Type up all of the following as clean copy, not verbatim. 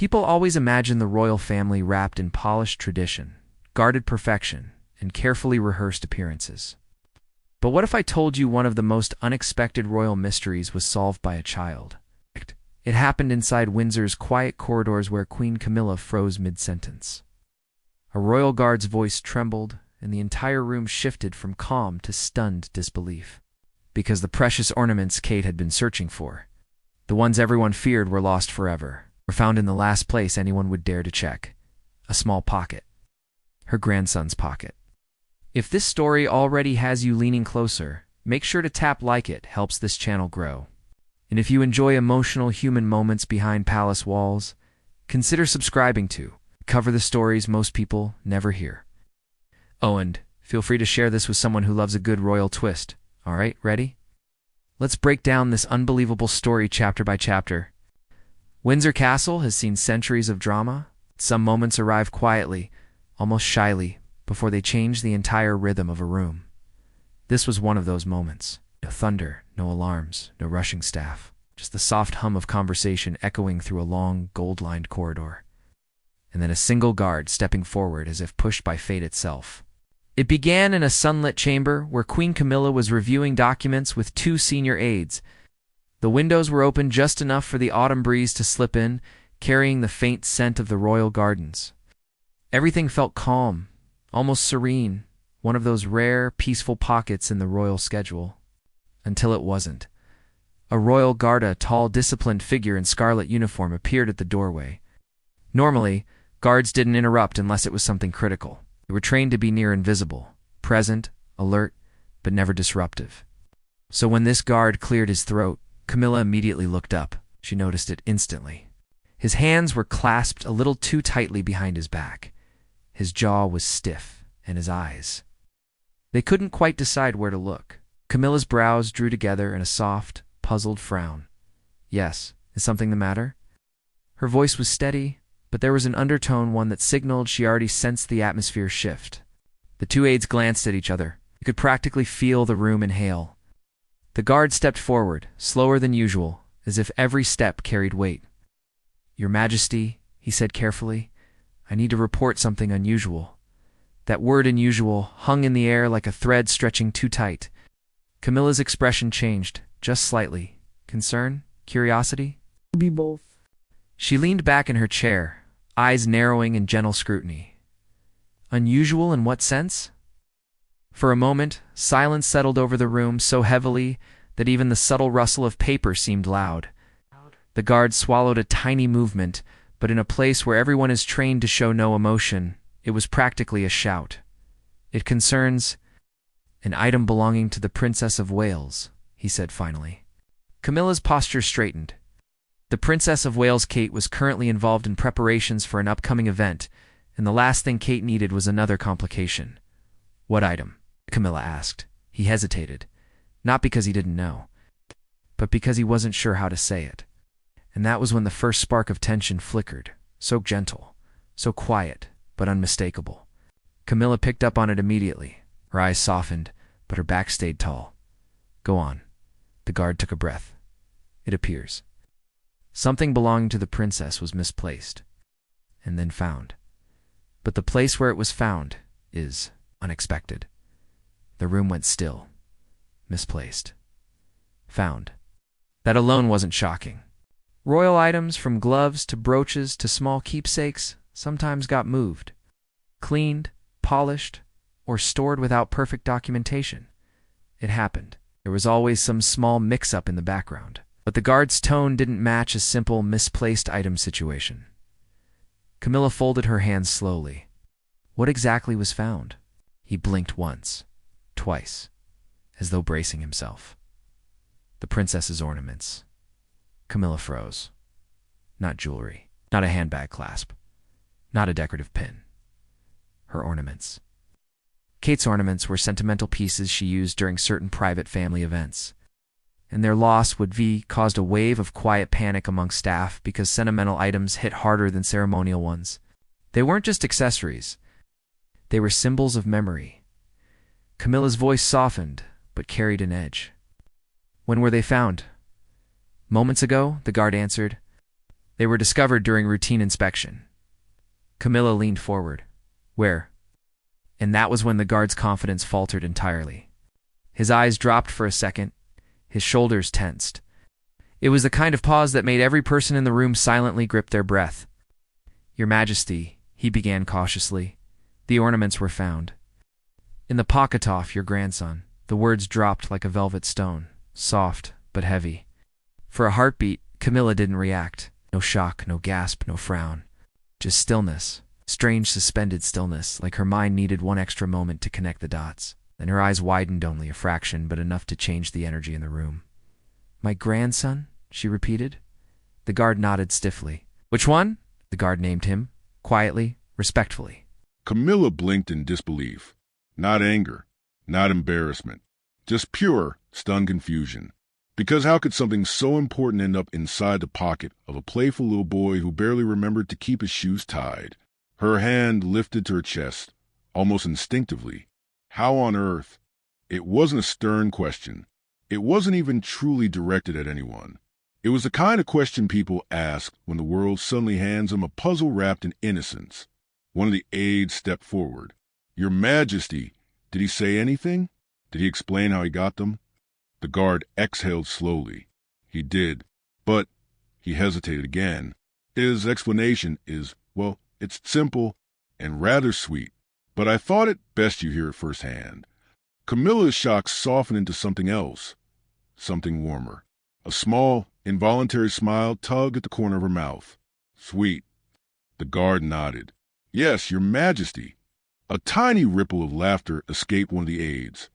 People always imagine the royal family wrapped in polished tradition, guarded perfection, and carefully rehearsed appearances. But what if I told you one of the most unexpected royal mysteries was solved by a child? It happened inside Windsor's quiet corridors where Queen Camilla froze mid-sentence. A royal guard's voice trembled, and the entire room shifted from calm to stunned disbelief. Because the precious ornaments Kate had been searching for, the ones everyone feared were lost forever, were found in the last place anyone would dare to check: a small pocket. Her grandson's pocket. If this story already has you leaning closer, make sure to tap like. It helps this channel grow. And if you enjoy emotional human moments behind palace walls, consider subscribing to cover the stories most people never hear. Oh, and feel free to share this with someone who loves a good royal twist. All right, ready? Let's break down this unbelievable story chapter by chapter. Windsor Castle has seen centuries of drama. Some moments arrive quietly, almost shyly, before they change the entire rhythm of a room. This was one of those moments. No thunder, no alarms, no rushing staff. Just the soft hum of conversation echoing through a long, gold-lined corridor. And then a single guard stepping forward as if pushed by fate itself. It began in a sunlit chamber where Queen Camilla was reviewing documents with 2 senior aides. The windows were open just enough for the autumn breeze to slip in, carrying the faint scent of the royal gardens. Everything felt calm, almost serene, one of those rare, peaceful pockets in the royal schedule. Until it wasn't. A royal guard, a tall, disciplined figure in scarlet uniform, appeared at the doorway. Normally, guards didn't interrupt unless it was something critical. They were trained to be near invisible, present, alert, but never disruptive. So when this guard cleared his throat, Camilla immediately looked up. She noticed it instantly. His hands were clasped a little too tightly behind his back. His jaw was stiff, and his eyes. They couldn't quite decide where to look. Camilla's brows drew together in a soft, puzzled frown. Yes, is something the matter? Her voice was steady, but there was an undertone, one that signaled she already sensed the atmosphere shift. The 2 aides glanced at each other. You could practically feel the room inhale. The guard stepped forward, slower than usual, as if every step carried weight. "Your Majesty," he said carefully, "I need to report something unusual." That word unusual hung in the air like a thread stretching too tight. Camilla's expression changed, just slightly. Concern? Curiosity? Be both. She leaned back in her chair, eyes narrowing in gentle scrutiny. Unusual in what sense? For a moment, silence settled over the room so heavily that even the subtle rustle of paper seemed loud. The guard swallowed a tiny movement, but in a place where everyone is trained to show no emotion, it was practically a shout. "It concerns an item belonging to the Princess of Wales," he said finally. Camilla's posture straightened. The Princess of Wales, Kate, was currently involved in preparations for an upcoming event, and the last thing Kate needed was another complication. "What item?" Camilla asked. He hesitated, not because he didn't know, but because he wasn't sure how to say it. And that was when the first spark of tension flickered, so gentle, so quiet, but unmistakable. Camilla picked up on it immediately. Her eyes softened, but her back stayed tall. "Go on." The guard took a breath. "It appears something belonging to the princess was misplaced, and then found. But the place where it was found is unexpected." The room went still. Misplaced. Found. That alone wasn't shocking. Royal items, from gloves to brooches to small keepsakes, sometimes got moved, cleaned, polished, or stored without perfect documentation. It happened. There was always some small mix-up in the background. But the guard's tone didn't match a simple misplaced item situation. Camilla folded her hands slowly. What exactly was found? He blinked once, twice, as though bracing himself. The princess's ornaments. Camilla froze. Not jewelry, not a handbag clasp, not a decorative pin. Her ornaments. Kate's ornaments were sentimental pieces she used during certain private family events, and their loss would caused a wave of quiet panic among staff because sentimental items hit harder than ceremonial ones. They weren't just accessories. They were symbols of memory. Camilla's voice softened, but carried an edge. When were they found? Moments ago, the guard answered. They were discovered during routine inspection. Camilla leaned forward. Where? And that was when the guard's confidence faltered entirely. His eyes dropped for a second, his shoulders tensed. It was the kind of pause that made every person in the room silently grip their breath. Your Majesty, he began cautiously, the ornaments were found. In the pocket off your grandson. The words dropped like a velvet stone, soft but heavy. For a heartbeat, Camilla didn't react. No shock, no gasp, no frown. Just stillness. Strange suspended stillness, like her mind needed one extra moment to connect the dots. Then her eyes widened only a fraction, but enough to change the energy in the room. My grandson? She repeated. The guard nodded stiffly. Which one? The guard named him, quietly, respectfully. Camilla blinked in disbelief. Not anger, not embarrassment, just pure, stunned confusion. Because how could something so important end up inside the pocket of a playful little boy who barely remembered to keep his shoes tied? Her hand lifted to her chest, almost instinctively. How on earth? It wasn't a stern question. It wasn't even truly directed at anyone. It was the kind of question people ask when the world suddenly hands them a puzzle wrapped in innocence. One of the aides stepped forward. Your Majesty, did he say anything? Did he explain how he got them? The guard exhaled slowly. He did, but he hesitated again. His explanation is, well, it's simple and rather sweet, but I thought it best you hear it firsthand. Camilla's shock softened into something else, something warmer. A small, involuntary smile tugged at the corner of her mouth. Sweet. The guard nodded. Yes, Your Majesty. A tiny ripple of laughter escaped one of the aides,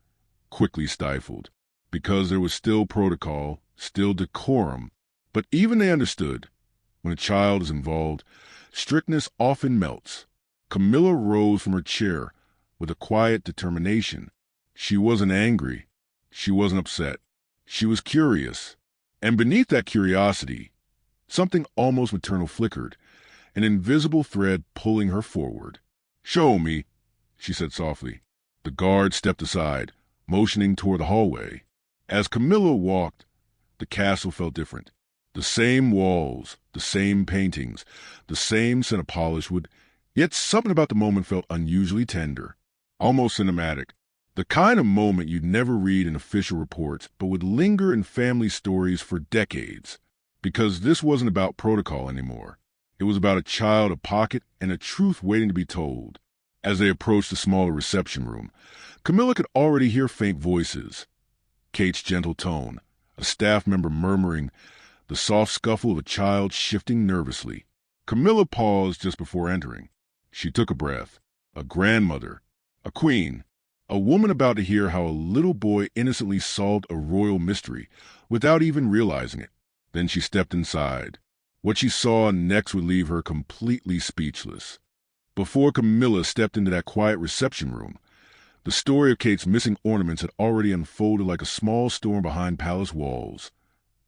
quickly stifled, because there was still protocol, still decorum, but even they understood. When a child is involved, strictness often melts. Camilla rose from her chair with a quiet determination. She wasn't angry. She wasn't upset. She was curious. And beneath that curiosity, something almost maternal flickered, an invisible thread pulling her forward. Show me, she said softly. The guard stepped aside, motioning toward the hallway. As Camilla walked, the castle felt different. The same walls, the same paintings, the same scent of polished wood, yet something about the moment felt unusually tender, almost cinematic. The kind of moment you'd never read in official reports, but would linger in family stories for decades. Because this wasn't about protocol anymore. It was about a child, a pocket, and a truth waiting to be told. As they approached the smaller reception room, Camilla could already hear faint voices. Kate's gentle tone, a staff member murmuring, the soft scuffle of a child shifting nervously. Camilla paused just before entering. She took a breath. A grandmother, a queen, a woman about to hear how a little boy innocently solved a royal mystery without even realizing it. Then she stepped inside. What she saw next would leave her completely speechless. Before Camilla stepped into that quiet reception room, the story of Kate's missing ornaments had already unfolded like a small storm behind palace walls.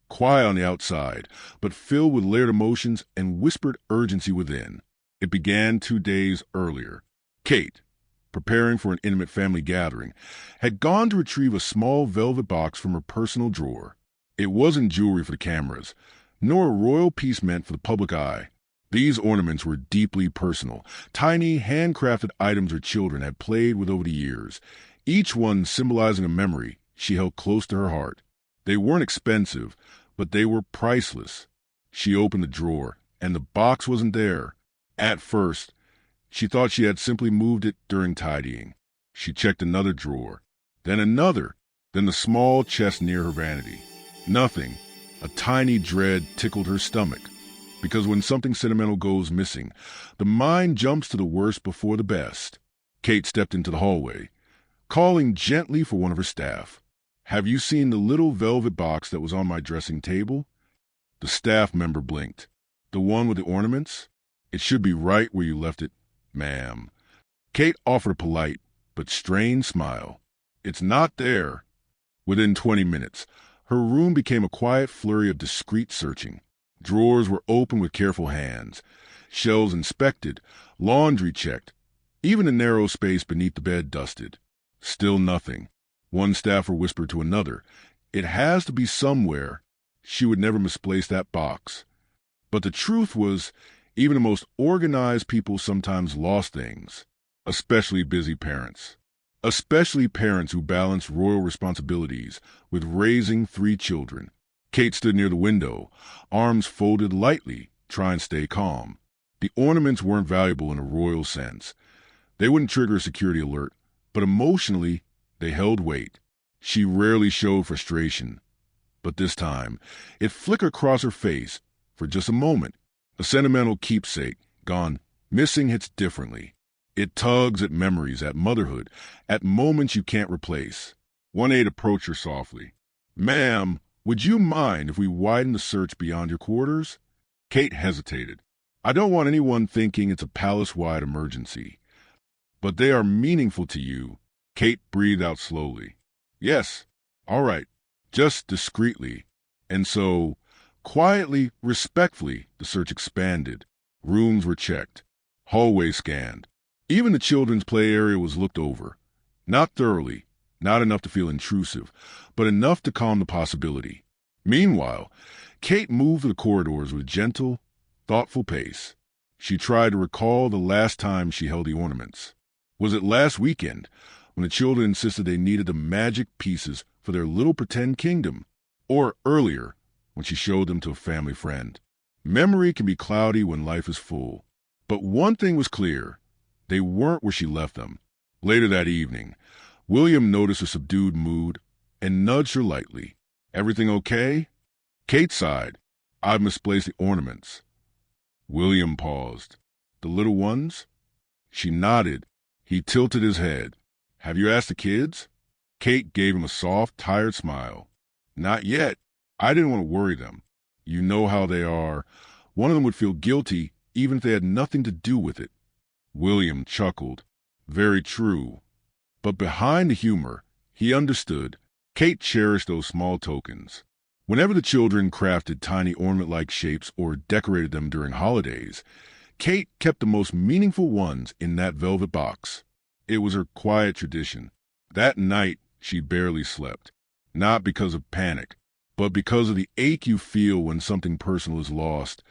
Quiet on the outside, but filled with layered emotions and whispered urgency within. It began 2 days earlier. Kate, preparing for an intimate family gathering, had gone to retrieve a small velvet box from her personal drawer. It wasn't jewelry for the cameras, nor a royal piece meant for the public eye. These ornaments were deeply personal, tiny, handcrafted items her children had played with over the years, each one symbolizing a memory she held close to her heart. They weren't expensive, but they were priceless. She opened the drawer, and the box wasn't there. At first, she thought she had simply moved it during tidying. She checked another drawer, then another, then the small chest near her vanity. Nothing. A tiny dread tickled her stomach, because when something sentimental goes missing, the mind jumps to the worst before the best. Kate stepped into the hallway, calling gently for one of her staff. Have you seen the little velvet box that was on my dressing table? The staff member blinked. The one with the ornaments? It should be right where you left it, ma'am. Kate offered a polite but strained smile. It's not there. Within 20 minutes, her room became a quiet flurry of discreet searching. Drawers were opened with careful hands, shelves inspected, laundry checked, even the narrow space beneath the bed dusted. Still nothing. One staffer whispered to another, "It has to be somewhere. She would never misplace that box." But the truth was, even the most organized people sometimes lost things, especially busy parents. Especially parents who balance royal responsibilities with raising 3 children. Kate stood near the window, arms folded lightly, trying to stay calm. The ornaments weren't valuable in a royal sense. They wouldn't trigger a security alert, but emotionally, they held weight. She rarely showed frustration, but this time, it flickered across her face for just a moment. A sentimental keepsake, gone missing, hits differently. It tugs at memories, at motherhood, at moments you can't replace. One aide approached her softly. "Ma'am, would you mind if we widen the search beyond your quarters?" Kate hesitated. "I don't want anyone thinking it's a palace-wide emergency. But they are meaningful to you." Kate breathed out slowly. "Yes, all right, just discreetly." And so, quietly, respectfully, the search expanded. Rooms were checked. Hallways scanned. Even the children's play area was looked over. Not thoroughly, not enough to feel intrusive, but enough to calm the possibility. Meanwhile, Kate moved through the corridors with gentle, thoughtful pace. She tried to recall the last time she held the ornaments. Was it last weekend, when the children insisted they needed the magic pieces for their little pretend kingdom? Or earlier, when she showed them to a family friend? Memory can be cloudy when life is full. But one thing was clear. They weren't where she left them. Later that evening, William noticed her subdued mood and nudged her lightly. "Everything okay?" Kate sighed. "I've misplaced the ornaments." William paused. "The little ones?" She nodded. He tilted his head. "Have you asked the kids?" Kate gave him a soft, tired smile. "Not yet. I didn't want to worry them. You know how they are. One of them would feel guilty even if they had nothing to do with it." William chuckled. "Very true." But behind the humor, he understood. Kate cherished those small tokens. Whenever the children crafted tiny ornament-like shapes or decorated them during holidays, Kate kept the most meaningful ones in that velvet box. It was her quiet tradition. That night, she barely slept. Not because of panic, but because of the ache you feel when something personal is lost.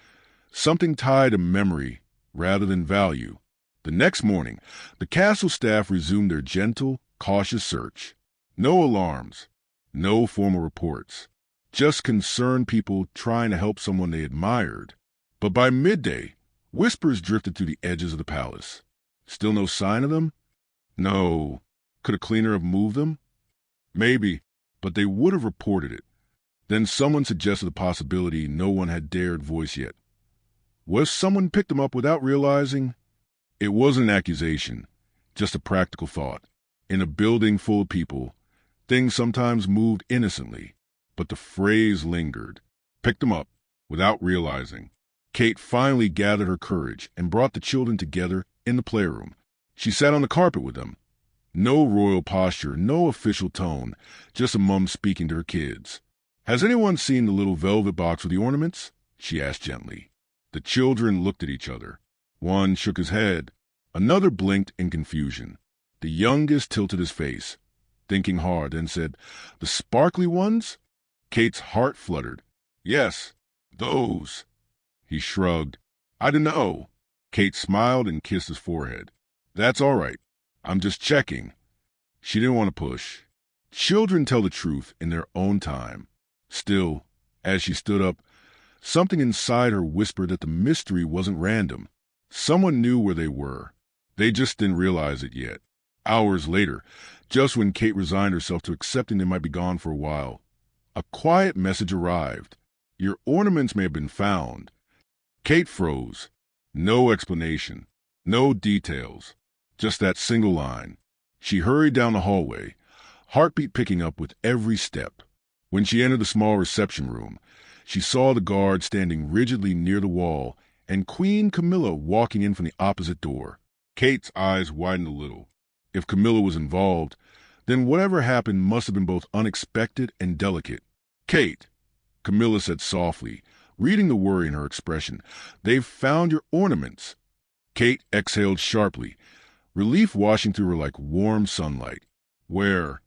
Something tied to memory rather than value. The next morning, the castle staff resumed their gentle, cautious search. No alarms, no formal reports, just concerned people trying to help someone they admired. But by midday, whispers drifted through the edges of the palace. Still no sign of them? No. Could a cleaner have moved them? Maybe, but they would have reported it. Then someone suggested a possibility no one had dared voice yet. What if someone picked them up without realizing? It wasn't an accusation, just a practical thought. In a building full of people, things sometimes moved innocently, but the phrase lingered. Picked them up, without realizing. Kate finally gathered her courage and brought the children together in the playroom. She sat on the carpet with them. No royal posture, no official tone, just a mum speaking to her kids. "Has anyone seen the little velvet box with the ornaments?" she asked gently. The children looked at each other. One shook his head. Another blinked in confusion. The youngest tilted his face, thinking hard, then said, "The sparkly ones?" Kate's heart fluttered. "Yes, those." He shrugged. "I don't know." Kate smiled and kissed his forehead. "That's all right. I'm just checking." She didn't want to push. Children tell the truth in their own time. Still, as she stood up, something inside her whispered that the mystery wasn't random. Someone knew where they were. They just didn't realize it yet. Hours later, just when Kate resigned herself to accepting they might be gone for a while, a quiet message arrived. "Your ornaments may have been found." Kate froze. No explanation. No details. Just that single line. She hurried down the hallway, heartbeat picking up with every step. When she entered the small reception room, she saw the guard standing rigidly near the wall and Queen Camilla walking in from the opposite door. Kate's eyes widened a little. If Camilla was involved, then whatever happened must have been both unexpected and delicate. "Kate," Camilla said softly, reading the worry in her expression, "they've found your ornaments." Kate exhaled sharply, relief washing through her like warm sunlight. "Where?"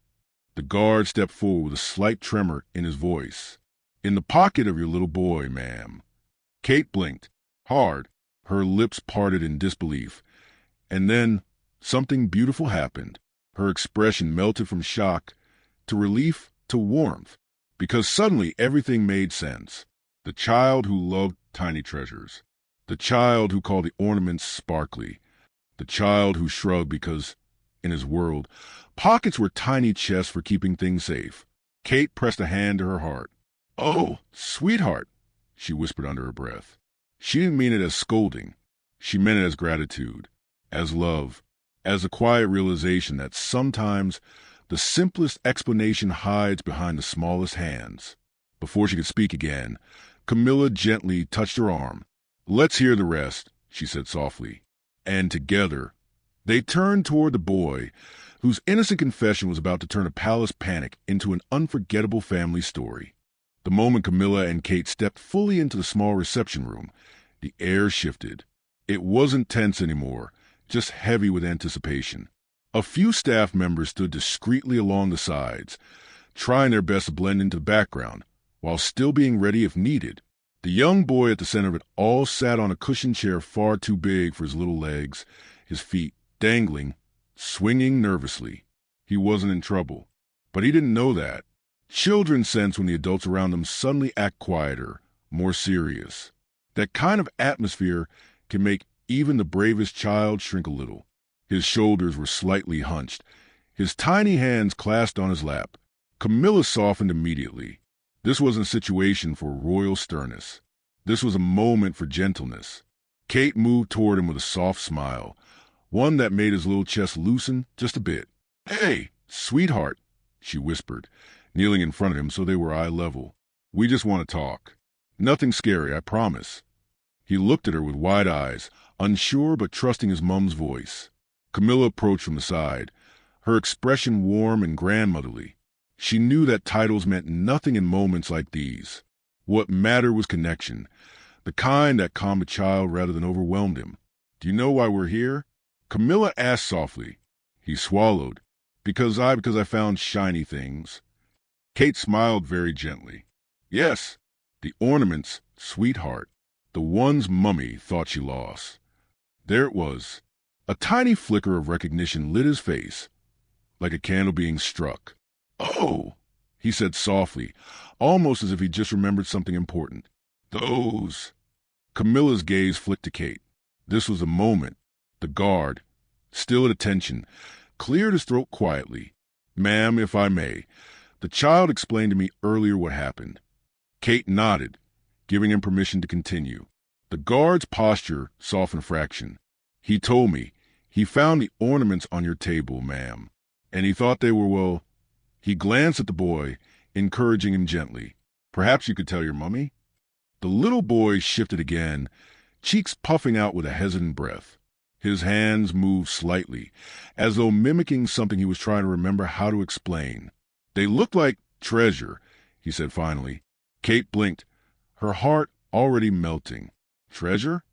The guard stepped forward with a slight tremor in his voice. "In the pocket of your little boy, ma'am." Kate blinked, hard, her lips parted in disbelief. And then something beautiful happened. Her expression melted from shock to relief to warmth, because suddenly everything made sense. The child who loved tiny treasures. The child who called the ornaments sparkly. The child who shrugged because, in his world, pockets were tiny chests for keeping things safe. Kate pressed a hand to her heart. "Oh, sweetheart," she whispered under her breath. She didn't mean it as scolding. She meant it as gratitude, as love, as a quiet realization that sometimes the simplest explanation hides behind the smallest hands. Before she could speak again, Camilla gently touched her arm. "Let's hear the rest," she said softly. And together, they turned toward the boy, whose innocent confession was about to turn a palace panic into an unforgettable family story. The moment Camilla and Kate stepped fully into the small reception room, the air shifted. It wasn't tense anymore, just heavy with anticipation. A few staff members stood discreetly along the sides, trying their best to blend into the background, while still being ready if needed. The young boy at the center of it all sat on a cushioned chair far too big for his little legs, his feet dangling, swinging nervously. He wasn't in trouble, but he didn't know that. Children sense when the adults around them suddenly act quieter, more serious. That kind of atmosphere can make even the bravest child shrink a little. His shoulders were slightly hunched, his tiny hands clasped on his lap. Camilla softened immediately. This wasn't a situation for royal sternness. This was a moment for gentleness. Kate moved toward him with a soft smile, one that made his little chest loosen just a bit. "Hey, sweetheart," she whispered, kneeling in front of him so they were eye level. "We just want to talk. Nothing scary, I promise." He looked at her with wide eyes, unsure but trusting his mum's voice. Camilla approached from the side, her expression warm and grandmotherly. She knew that titles meant nothing in moments like these. What mattered was connection, the kind that calmed a child rather than overwhelmed him. "Do you know why we're here?" Camilla asked softly. He swallowed. Because I found shiny things." Kate smiled very gently. "Yes, the ornaments, sweetheart. The ones Mummy thought she lost." There it was. A tiny flicker of recognition lit his face, like a candle being struck. "Oh," he said softly, almost as if he just remembered something important. "Those." Camilla's gaze flicked to Kate. This was a moment. The guard, still at attention, cleared his throat quietly. "Ma'am, if I may, the child explained to me earlier what happened." Kate nodded, giving him permission to continue. The guard's posture softened a fraction. "He told me he found the ornaments on your table, ma'am, and he thought they were, well..." He glanced at the boy, encouraging him gently. "Perhaps you could tell your mummy?" The little boy shifted again, cheeks puffing out with a hesitant breath. His hands moved slightly, as though mimicking something he was trying to remember how to explain. "They looked like treasure," he said finally. Kate blinked, her heart already melting. "Treasure?"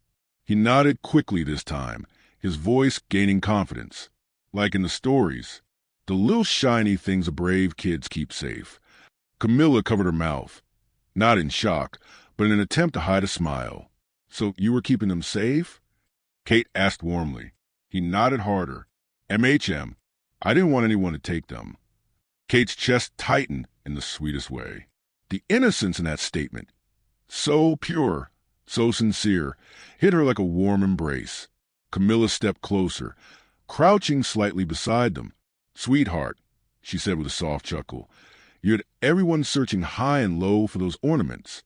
He nodded quickly this time, his voice gaining confidence. "Like in the stories. The little shiny things the brave kids keep safe." Camilla covered her mouth, not in shock, but in an attempt to hide a smile. "So you were keeping them safe?" Kate asked warmly. He nodded harder. "MHM. I didn't want anyone to take them." Kate's chest tightened in the sweetest way. The innocence in that statement, so pure, so sincere, hit her like a warm embrace. Camilla stepped closer, crouching slightly beside them. "Sweetheart," she said with a soft chuckle, "you had everyone searching high and low for those ornaments."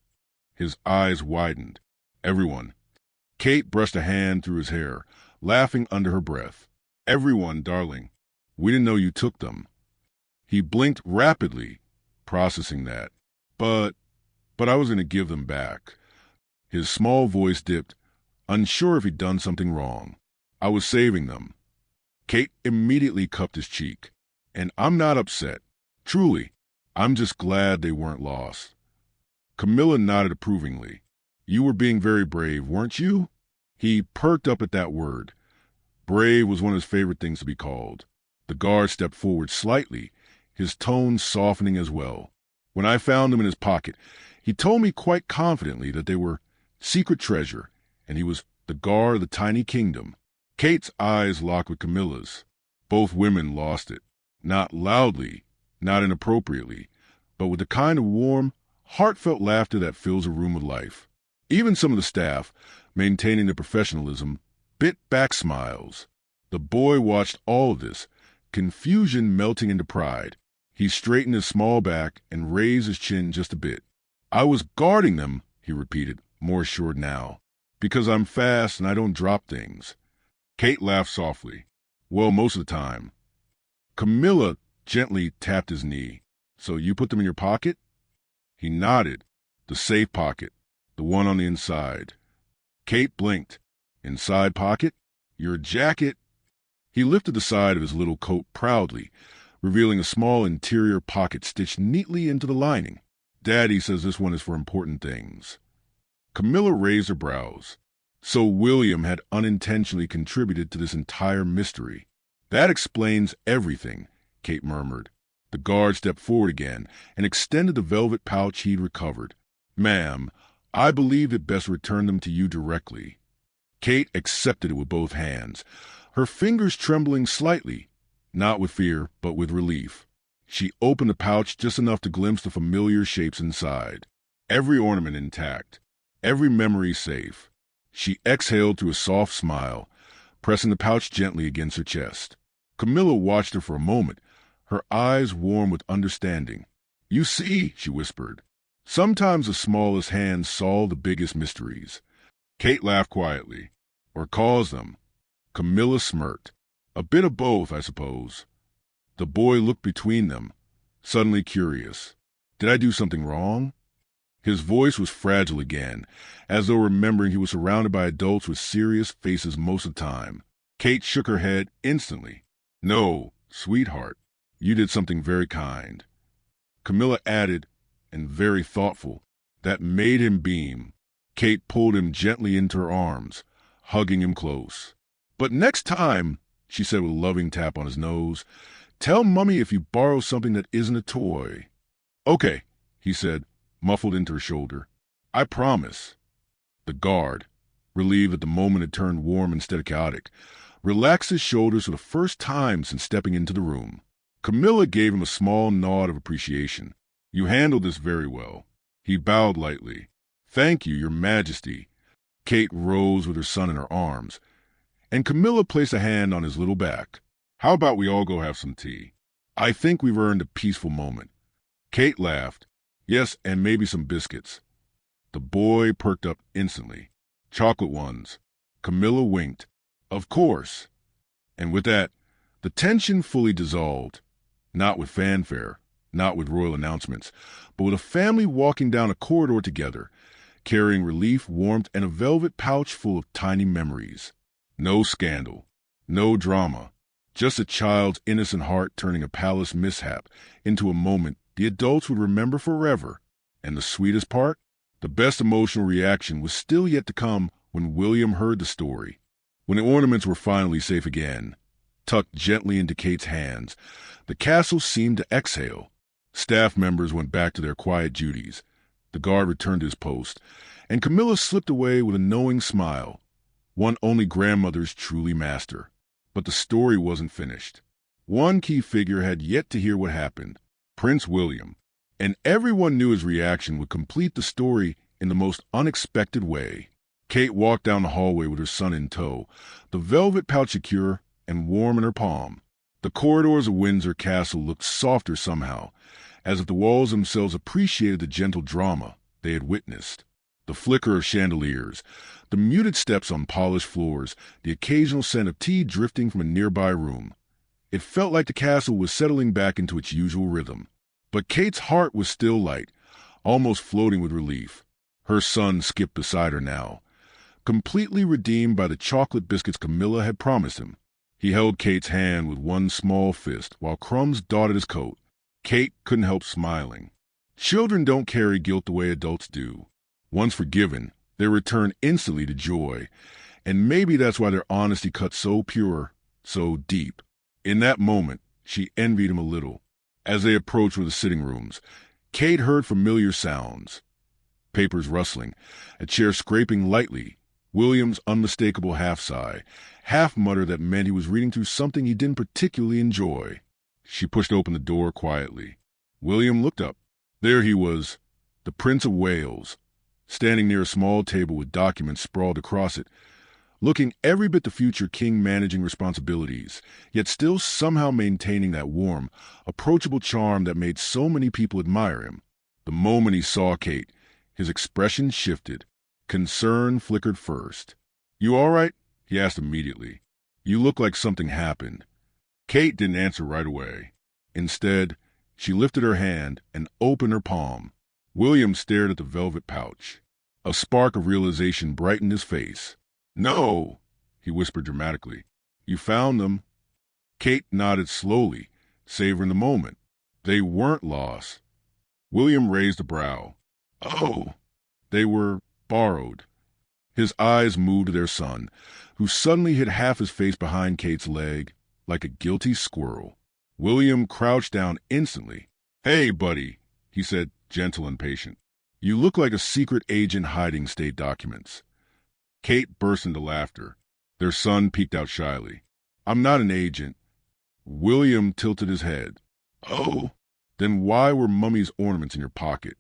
His eyes widened. "Everyone." Kate brushed a hand through his hair, laughing under her breath. "Everyone, darling. We didn't know you took them." He blinked rapidly, processing that. But I was going to give them back." His small voice dipped, unsure if he'd done something wrong. "I was saving them." Kate immediately cupped his cheek. "And I'm not upset. Truly, I'm just glad they weren't lost." Camilla nodded approvingly. "You were being very brave, weren't you?" He perked up at that word. Brave was one of his favorite things to be called. The guard stepped forward slightly, his tone softening as well. "When I found them in his pocket, he told me quite confidently that they were secret treasure, and he was the guard of the tiny kingdom. Kate's eyes locked with Camilla's. Both women lost it. Not loudly, not inappropriately, but with the kind of warm, heartfelt laughter that fills a room with life. Even some of the staff, maintaining their professionalism, bit back smiles. The boy watched all of this, confusion melting into pride. He straightened his small back and raised his chin just a bit. "I was guarding them," he repeated, more assured now, "because I'm fast and I don't drop things." Kate laughed softly. "Well, most of the time." Camilla gently tapped his knee. "So you put them in your pocket?" He nodded. "The safe pocket, the one on the inside." Kate blinked. "Inside pocket? Your jacket?" He lifted the side of his little coat proudly, revealing a small interior pocket stitched neatly into the lining. "Daddy says this one is for important things." Camilla raised her brows. So William had unintentionally contributed to this entire mystery. "That explains everything," Kate murmured. The guard stepped forward again and extended the velvet pouch he'd recovered. "Ma'am, I believed it best to return them to you directly." Kate accepted it with both hands, her fingers trembling slightly, not with fear, but with relief. She opened the pouch just enough to glimpse the familiar shapes inside. Every ornament intact, every memory safe. She exhaled through a soft smile, pressing the pouch gently against her chest. Camilla watched her for a moment, her eyes warm with understanding. "You see," she whispered, "sometimes the smallest hands solve the biggest mysteries." Kate laughed quietly. "Or cause them." Camilla smirked. "A bit of both, I suppose." The boy looked between them, suddenly curious. "Did I do something wrong?" His voice was fragile again, as though remembering he was surrounded by adults with serious faces most of the time. Kate shook her head instantly. "No, sweetheart, you did something very kind." Camilla added, "and very thoughtful." That made him beam. Kate pulled him gently into her arms, hugging him close. "But next time," she said with a loving tap on his nose, "tell Mummy if you borrow something that isn't a toy." "Okay," he said, muffled into her shoulder. "I promise." The guard, relieved that the moment had turned warm instead of chaotic, relaxed his shoulders for the first time since stepping into the room. Camilla gave him a small nod of appreciation. "You handled this very well." He bowed lightly. "Thank you, Your Majesty." Kate rose with her son in her arms, and Camilla placed a hand on his little back. "How about we all go have some tea? I think we've earned a peaceful moment." Kate laughed. "Yes, and maybe some biscuits." The boy perked up instantly. "Chocolate ones." Camilla winked. "Of course." And with that, the tension fully dissolved. Not with fanfare, not with royal announcements, but with a family walking down a corridor together, carrying relief, warmth, and a velvet pouch full of tiny memories. No scandal, no drama, just a child's innocent heart turning a palace mishap into a moment the adults would remember forever. And the sweetest part? The best emotional reaction was still yet to come when William heard the story. When the ornaments were finally safe again, tucked gently into Kate's hands, the castle seemed to exhale. Staff members went back to their quiet duties. The guard returned to his post, and Camilla slipped away with a knowing smile, one only grandmothers truly master. But the story wasn't finished. One key figure had yet to hear what happened, Prince William, and everyone knew his reaction would complete the story in the most unexpected way. Kate walked down the hallway with her son in tow, the velvet pouch secure and warm in her palm. The corridors of Windsor Castle looked softer somehow, as if the walls themselves appreciated the gentle drama they had witnessed. The flicker of chandeliers, the muted steps on polished floors, the occasional scent of tea drifting from a nearby room. It felt like the castle was settling back into its usual rhythm. But Kate's heart was still light, almost floating with relief. Her son skipped beside her now, completely redeemed by the chocolate biscuits Camilla had promised him. He held Kate's hand with one small fist while crumbs dotted his coat. Kate couldn't help smiling. Children don't carry guilt the way adults do. Once forgiven, they return instantly to joy, and maybe that's why their honesty cut so pure, so deep. In that moment, she envied him a little. As they approached one of the sitting rooms, Kate heard familiar sounds. papers rustling, a chair scraping lightly, William's unmistakable half-sigh, half-mutter that meant he was reading through something he didn't particularly enjoy. She pushed open the door quietly. William looked up. There he was, the Prince of Wales, standing near a small table with documents sprawled across it, looking every bit the future king managing responsibilities, yet still somehow maintaining that warm, approachable charm that made so many people admire him. The moment he saw Kate, his expression shifted. Concern flickered first. "You all right?" he asked immediately. "You look like something happened." Kate didn't answer right away. Instead, she lifted her hand and opened her palm. William stared at the velvet pouch. A spark of realization brightened his face. "No," he whispered dramatically. "You found them." Kate nodded slowly, savoring the moment. They weren't lost. William raised a brow. "Oh, they were borrowed." His eyes moved to their son, who suddenly hid half his face behind Kate's leg, like a guilty squirrel. William crouched down instantly. "Hey, buddy," he said, gentle and patient. "You look like a secret agent hiding state documents." Kate burst into laughter. Their son peeked out shyly. "I'm not an agent." William tilted his head. "Oh, then why were Mummy's ornaments in your pocket?"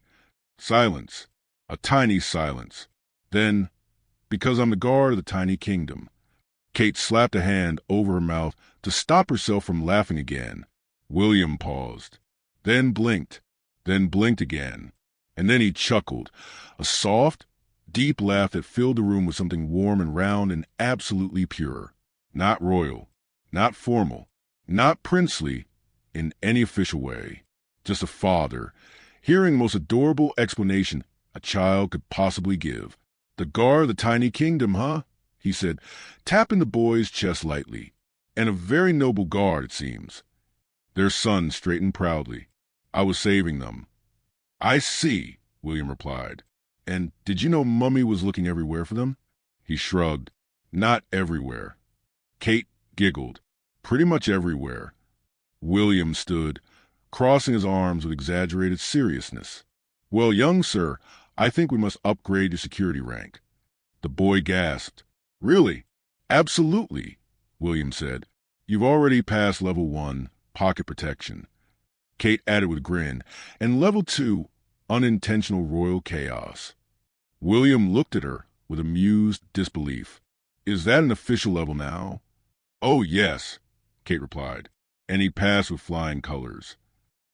Silence. A tiny silence. Then, "Because I'm the guard of the tiny kingdom." Kate slapped a hand over her mouth to stop herself from laughing again. William paused, then blinked again, and then he chuckled, a soft, deep laugh that filled the room with something warm and round and absolutely pure. Not royal, not formal, not princely in any official way. Just a father, hearing the most adorable explanation a child could possibly give. "The guard of the tiny kingdom, huh?" he said, tapping the boy's chest lightly. "And a very noble guard, it seems." Their son straightened proudly. "I was saving them." "I see," William replied. "And did you know Mummy was looking everywhere for them?" He shrugged. "Not everywhere." Kate giggled. "Pretty much everywhere." William stood, crossing his arms with exaggerated seriousness. "Well, young sir, I think we must upgrade your security rank." The boy gasped. "Really?" "Absolutely," William said. "You've already passed level 1, pocket protection." Kate added with a grin, "And level 2, unintentional royal chaos." William looked at her with amused disbelief. "Is that an official level now?" "Oh, yes," Kate replied, "and he passed with flying colors."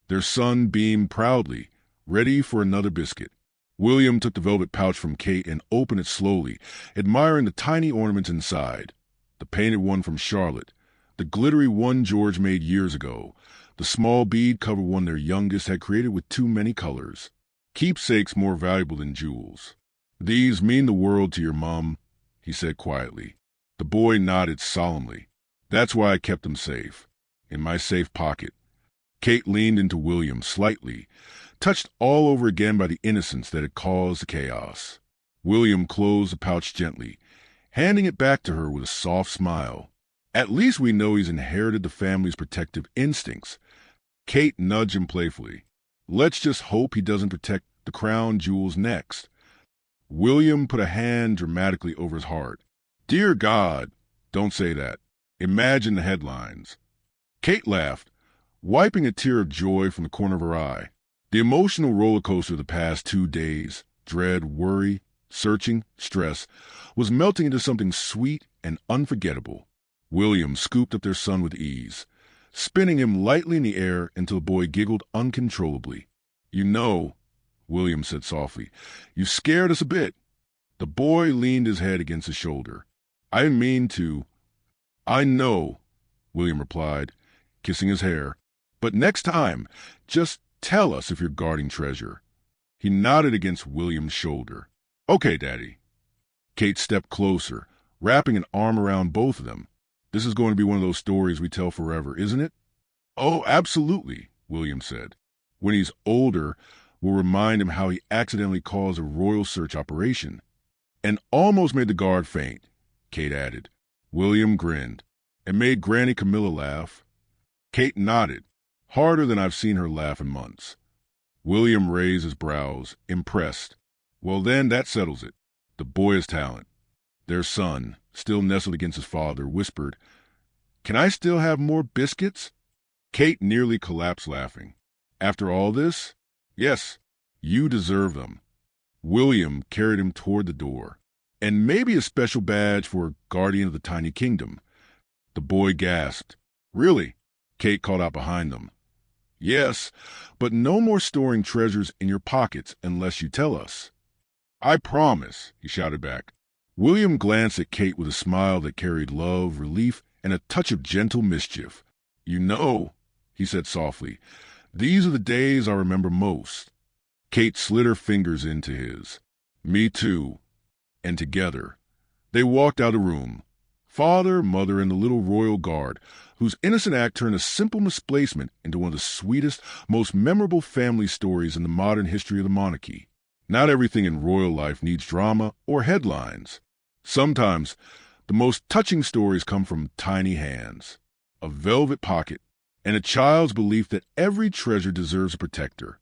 Their son beamed proudly, ready for another biscuit. William took the velvet pouch from Kate and opened it slowly, admiring the tiny ornaments inside. The painted one from Charlotte, the glittery one George made years ago, the small bead-covered one their youngest had created with too many colors. "Keepsakes more valuable than jewels." "These mean the world to your mom," he said quietly. The boy nodded solemnly. "That's why I kept them safe, in my safe pocket." Kate leaned into William slightly, touched all over again by the innocence that had caused the chaos. William closed the pouch gently, handing it back to her with a soft smile. "At least we know he's inherited the family's protective instincts." Kate nudged him playfully. "Let's just hope he doesn't protect the crown jewels next." William put a hand dramatically over his heart. "Dear God, don't say that. Imagine the headlines." Kate laughed, wiping a tear of joy from the corner of her eye. The emotional roller coaster of the past 2 days, dread, worry, searching, stress, was melting into something sweet and unforgettable. William scooped up their son with ease, spinning him lightly in the air until the boy giggled uncontrollably. "You know," William said softly, "you scared us a bit." The boy leaned his head against his shoulder. "I didn't mean to." "I know," William replied, kissing his hair. "But next time, just tell us if you're guarding treasure." He nodded against William's shoulder. "Okay, Daddy." Kate stepped closer, wrapping an arm around both of them. "This is going to be one of those stories we tell forever, isn't it?" "Oh, absolutely," William said. "When he's older, we'll remind him how he accidentally caused a royal search operation." "And almost made the guard faint," Kate added. William grinned. "And made Granny Camilla laugh." Kate nodded, harder than I've seen her laugh in months. William raised his brows, impressed. Well, then that settles it. The boy is talent. Their son, still nestled against his father, whispered, "Can I still have more biscuits?" Kate nearly collapsed laughing. After all this? Yes, you deserve them. William carried him toward the door. And maybe a special badge for guardian of the tiny kingdom. The boy gasped. Really? Kate called out behind them. Yes, but no more storing treasures in your pockets unless you tell us. I promise, he shouted back. William glanced at Kate with a smile that carried love, relief, and a touch of gentle mischief. You know, he said softly, these are the days I remember most. Kate slid her fingers into his. Me too. And together, they walked out of the room. Father, mother, and the little royal guard, whose innocent act turned a simple misplacement into one of the sweetest, most memorable family stories in the modern history of the monarchy. Not everything in royal life needs drama or headlines. Sometimes, the most touching stories come from tiny hands, a velvet pocket, and a child's belief that every treasure deserves a protector.